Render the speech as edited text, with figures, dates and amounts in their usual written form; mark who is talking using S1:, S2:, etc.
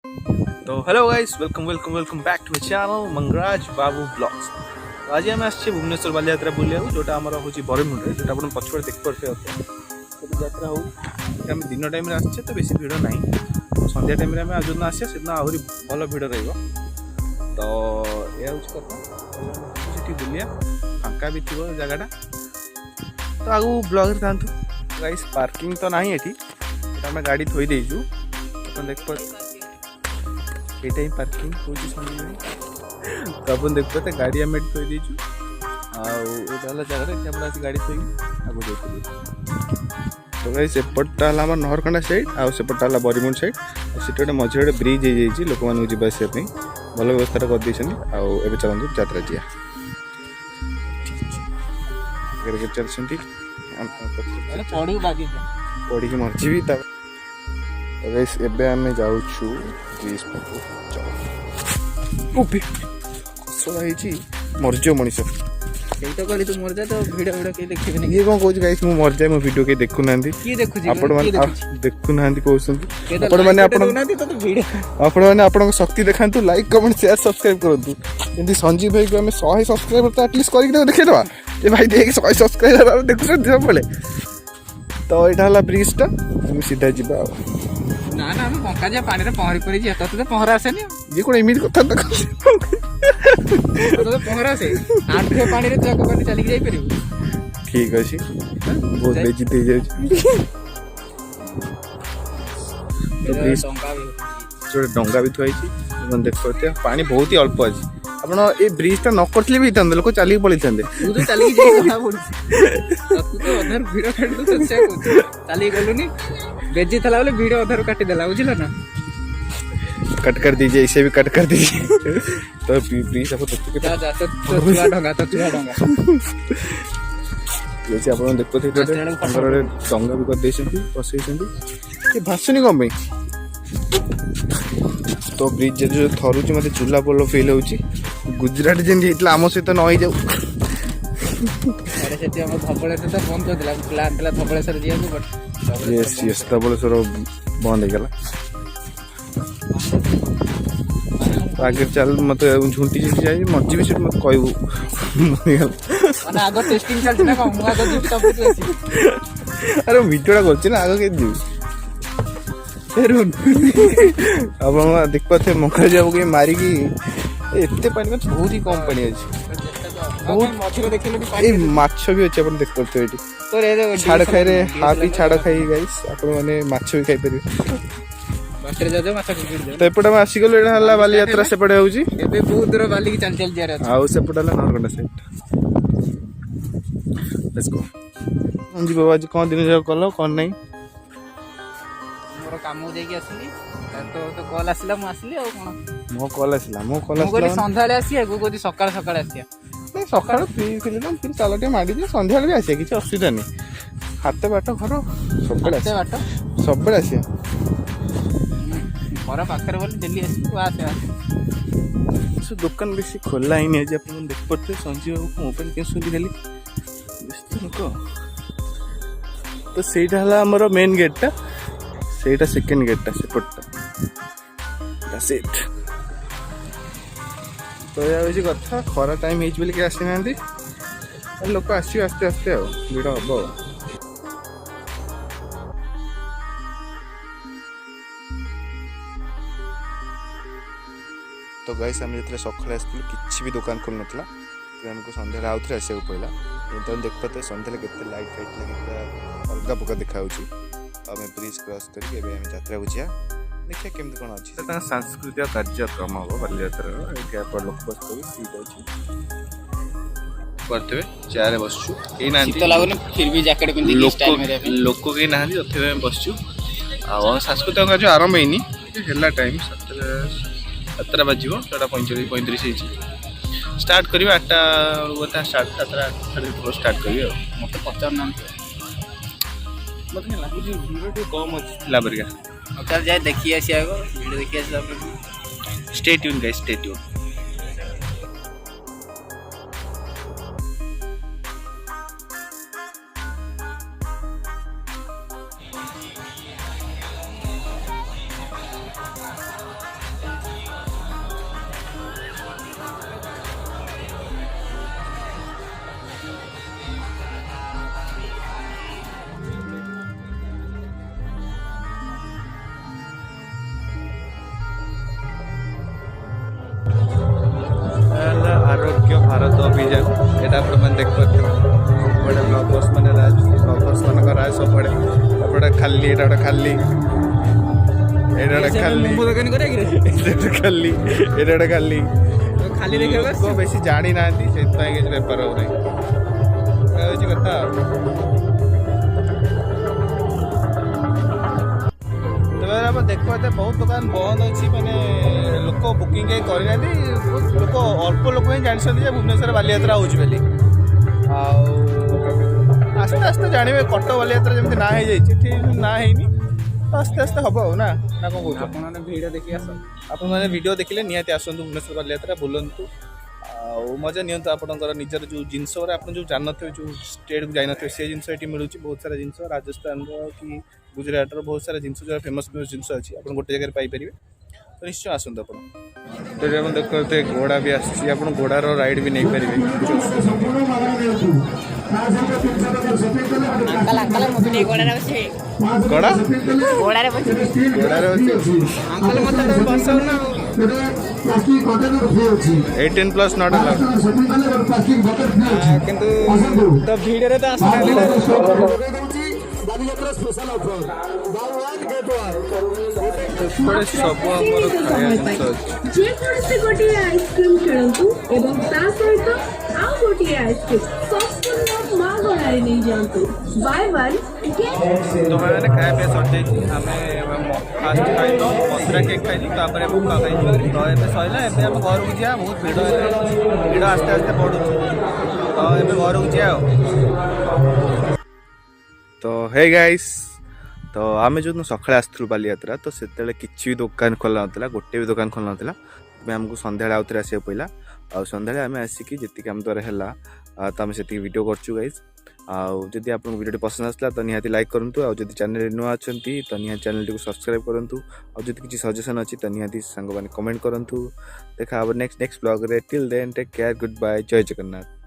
S1: तो hello guys, welcome welcome welcome back to my channel Mangraj Babu blogs. तो आज आम आसे भुवनेश्वर बालीयात्रा बुलिया जोटा आमर हूँ बरमुंडे जो आप पछपटे देखिपे यात्रा हो आम दिन टाइम आसे तो बेसी भिड़ ना सन्ध्या टाइम आम जो आसे से आहरी भल भिड़ रही। तो यह हूँ कथा बुलिया फांका भी थी जगटा। तो आगू ब्लॉग था गाइस पार्किंग तो ना ये आम गाड़ी थोई देचु देख ये पार्किंग हो तो अपन देख पाते गाड़ी आम थोई देचु आला जगह गाड़ी थोई आगे देखिए। तो गाइस सेपटा आम नहरकंडा साइड आउपटा बरीमुंड साइड से मझे गोटे ब्रिज हो जाए लोक मैं जावास भल व्यवस्था करदे चलते यात्रा जी चलती पढ़ी मर्जी भी। तो गाइस एबे आमे जाउछु ब्रिज पाखु कसला मर्जो मनीष
S2: तो कहली तू मर जा तो वीडियो के देखिबे
S1: ये कौन कहूँ गाइस मु मर जाए मो वीडियो के देखु नांदी
S2: की देखु जी
S1: आपण माने देखु नांदी कहउछन आपण माने आपण शक्ति देखांतु लाइक कमेंट शेयर सब्सक्राइब करंतु जंदी संजीव भाई को हमें 100 सब्सक्राइबर तो एटलीस्ट करिक देखे दवा ए भाई देख 100 सब्सक्राइबर देखु सब बोले। तो एटा हला ब्रिज टा हम सीधा जिबा
S2: ना ना हम पंका जा पानी रे पहरी परी जे तते पहरा आसेनी
S1: ये कोन एमित कथा तक
S2: तो पहरा से आठे पानी रे जाको पानी चली जाई परिबो
S1: ठीक अछि बहुत बेजी दे जाय तो ब्रिज जो डंगा भी थोई छी मन देख पड़ते पानी बहुत ही अल्प अछि आपण ए ब्रिज ता न करथले भी तंदे लोक चली पळी तंदे
S2: तू तो चली जाई कथा पड़ी तू तो अधर वीडियो काट तो से चली गलुनी बेजी थला बोले वीडियो अधर काटी देला बुझिला ना
S1: कट कर दीजिए इसे भी कट कर दीजिए। तो प्लीज आपको
S2: जा जा तो चुरा डंगा
S1: जैसे आप देख पाते डंगा भी कर ये भाषुनी कम तो ब्रिज जो थरुची मत चूल्हा पोल फिल हो गुजरात जमी आम सहित न जाऊ धबलेश्वर बंद हो गला। आगे चल मत झुंटी झुंटी जाए मर्जी भी मत कहू अरे वीडियोटा कर आगे के अब देख पाते मका जाओ मारिकी एते पानी में बहुत ही कम पानी अच्छे माछ भी अच्छे देख पाते छाड़ खाई हाथी छाड़ खाई गाइस आप माछ भी खाई पारे। तो एपटे आसीगलु एटा बालीयात्रा सेपटे होउची
S2: एबे बहुत दूर बाली की चल चल जा रहा
S1: आउ सेपटे नहरकंडा साइड लेट्स गो। जी बाबा आज कौन दिन जाओ कलो कौन नहीं
S2: मोर काम हो जाई आसली तो कॉल आसला मु आसली आ कोन
S1: मो कॉल आसला
S2: संध्याळे आसी आगु कोदी सकाळ सकाळ आसिया
S1: नहीं सकाळ फ्री फिर चलटे माडी जे संध्याळे भी आसिया किछ असुविधा नहीं हाते बाट घर सब बेले आसिया
S2: घर पाखे बोले डेली आसे
S1: दुकान बेसी खोला ही नहीं आप देख पाते संजीव बाबू मोबाइल क्या सुनी खाली व्यस्त लोक। तो सहीटा है आमर मेन गेटा सेटा सेकेंड गेटा सेपटा सेट। तो यह हूँ कथा खरा टाइम होगी आसी ना लोक आसते आस्ते आस्ते भिड़ हम। तो गाइस आम जो सकाଳେ आसलु किसी भी दुकान खोल नाला आमको सन्ध्या आउ थे आसको पड़ा तो देख पाते सन्ध्या के लाइट फाइट लगे अलग प्रकार देखा आम ब्रिज क्रॉस करके यात्रा को जा देखिए केमती कौन अच्छी सांस्कृतिक कार्यक्रम हम बालीयात्रा लोक करते चेयर बसचु लोक कहीं ना बसचु सांस्कृतिक कार्य आरंभ होनी है टाइम 7 बाजिव 7:45 स्टार्ट करें 8टा स्टार्ट 7:30 स्टार्ट करेंगे मत पचार ना मत लगुच भिड़ कम अच्छी
S2: जाए देखिए
S1: stay tune guys stay tune. Bharat अभियान यहाँ आप देख पारे बड़े ब्लगर्स मैंने ब्लगर्स मान राज सब बड़े एपटे खाली ये खाली खाली खाली ये खाली
S2: खाली देखा
S1: बेसी जानी ना से बेपार हो कथा आप देखो बहुत दुकान बंद अच्छी मैंने लोक बुकिंग करना लोक अल्प लोक ही जानते भुवनेश्वर बालीयात्रा हो आस्ते आस्ते जानवे कटक बालीयात्रा जमी ना हो जाए ना है आस्ते आस्ते हम ना ना कौन कौन
S2: भिड देखी आस
S1: आपने वीडियो देखिले निहाती आसतु भुवनेश्वर बालीयात्रा बुलंतु मजा नि आपंकर निजर जो जिनस आप जो जानते जो स्टेट को जाइन से जिनस ये मिलूँ बहुत सारा जिनस राजस्थान कि गुजरात बहुत सारा जिनस जो फेमस फेमस जिनस अच्छी आप गोटे जगह पाइपर तो निश्चय आसतु आप देखते घोड़ा भी आसी आप घोड़ार राइड भी नहीं पारे घोड़ा घोड़ा 18+ नॉट
S2: किंतु तो भिड़ रे तो
S1: सब
S3: ଯେକୌଣସି ଗୋଟିଏ ଆଇସ୍କ୍ରିମ୍ କିଣନ୍ତୁ ଏବଂ ତା ସହିତ ଆଉ ଗୋଟିଏ ଆଇସ୍କ୍ରିମ୍ ସମ୍ପୂର୍ଣ୍ଣ ମାଗଣାରେ ନେଇଯାଆନ୍ତୁ ବାଇ ୱାନ୍
S1: मैंने खाया पिया सर आम फास्ट खाई मथुरा केक खाई तापर भूका खाई तो ये सरला एम घर को जा बहुत भिड़ आस्ते आस्ते बढ़ू तो ये घर को जा तो हे गाइस तो आम जो सकाଳେ आसलु बालीयात्रा तो से किसी भी दुकान खोला ना गोटे भी दुकान खोला ना आमको सन्ध्या आउ थे आसको पड़ा आ सन्ध्या आम आसिक जी आम द्वारा है तो आम से वीडियो करचु गाइस आदि आप वीडियो पसंद आसला तो निहाती लाइक करूँ आदि चैनल नुआ अच्छा तो निहाती चैनल टी सब्सक्राइब करूँ आदि किसी सजेशन अच्छी तो निहाती सांग मैंने कमेंट करूँ देखा नेक्स्ट ब्लॉग रे till then take care good bye जय जगन्नाथ।